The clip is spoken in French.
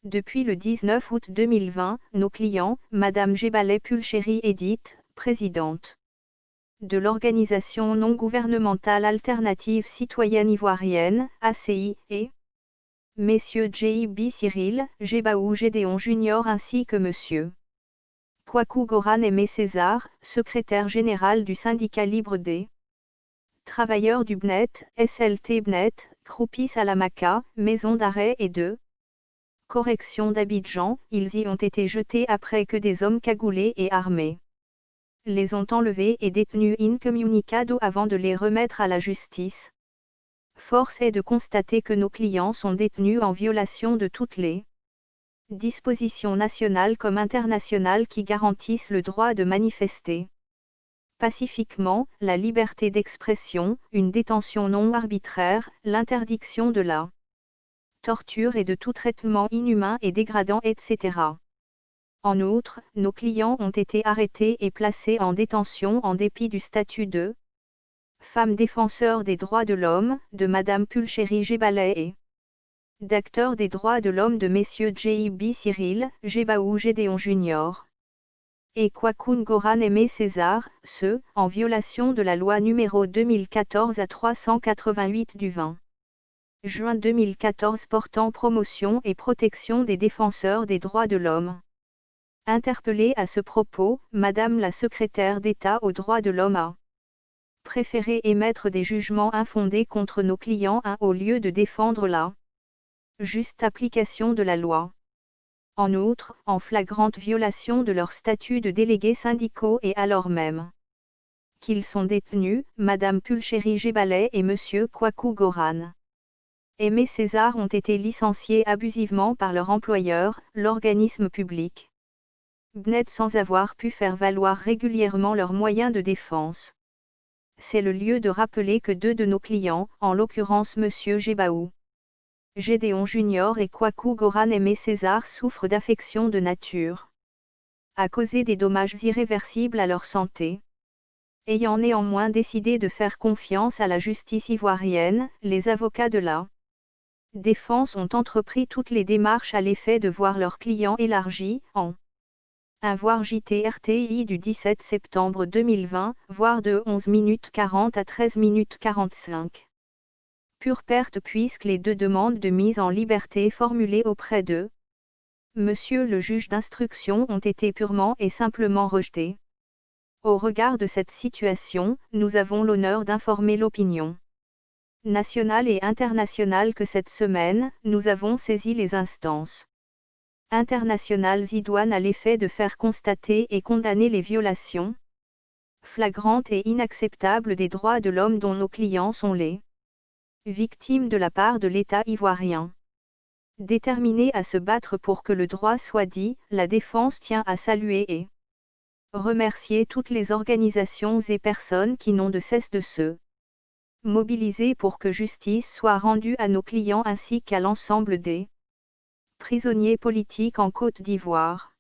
Depuis le 19 août 2020, nos clients, Madame Jebaleh Pulchéry Edith, présidente de l'organisation non gouvernementale Alternative Citoyenne Ivoirienne, ACI, et Messieurs J.B. Cyril, Jebaou Gédéon Junior ainsi que Monsieur Kwaku Goran Aimé César, secrétaire général du syndicat libre des travailleurs du BNET, SLT BNET, Croupi Salamaka, maison d'arrêt et de correction d'Abidjan, ils y ont été jetés après que des hommes cagoulés et armés les ont enlevés et détenus incommunicado avant de les remettre à la justice. Force est de constater que nos clients sont détenus en violation de toutes les dispositions nationales comme internationales qui garantissent le droit de manifester pacifiquement, la liberté d'expression, une détention non arbitraire, l'interdiction de la torture et de tout traitement inhumain et dégradant, etc. En outre, nos clients ont été arrêtés et placés en détention en dépit du statut de femme défenseur des droits de l'homme, de Madame Pulchéry Jebaleh et d'acteur des droits de l'homme de Messieurs J.B. Cyril, Jebaou Gédéon Junior et Kwaku Goran Aimé César, ce, en violation de la loi numéro 2014-388 du 20 juin 2014 portant promotion et protection des défenseurs des droits de l'homme. Interpellée à ce propos, Madame la secrétaire d'État aux droits de l'homme a préféré émettre des jugements infondés contre nos clients au lieu de défendre la juste application de la loi. En outre, en flagrante violation de leur statut de délégués syndicaux et alors même qu'ils sont détenus, Madame Pulchéry Jebaleh et Monsieur Kwaku Goran Aimé César ont été licenciés abusivement par leur employeur, l'organisme public BNET sans avoir pu faire valoir régulièrement leurs moyens de défense. C'est le lieu de rappeler que deux de nos clients, en l'occurrence Monsieur Jebaou Gédéon Junior et Kwaku Goran Aimé César souffrent d'affections de nature à causer des dommages irréversibles à leur santé. Ayant néanmoins décidé de faire confiance à la justice ivoirienne, les avocats de la défense ont entrepris toutes les démarches à l'effet de voir leurs clients élargis, en un voir JTRTI du 17 septembre 2020, voire de 11h40 à 13h45. Pure perte puisque les deux demandes de mise en liberté formulées auprès de Monsieur le juge d'instruction ont été purement et simplement rejetées. Au regard de cette situation, nous avons l'honneur d'informer l'opinion nationale et internationale que cette semaine, nous avons saisi les instances internationales idoines à l'effet de faire constater et condamner les violations flagrantes et inacceptables des droits de l'homme dont nos clients sont les victimes de la part de l'État ivoirien. Déterminé à se battre pour que le droit soit dit, la défense tient à saluer et remercier toutes les organisations et personnes qui n'ont de cesse de se mobiliser pour que justice soit rendue à nos clients ainsi qu'à l'ensemble des prisonniers politiques en Côte d'Ivoire.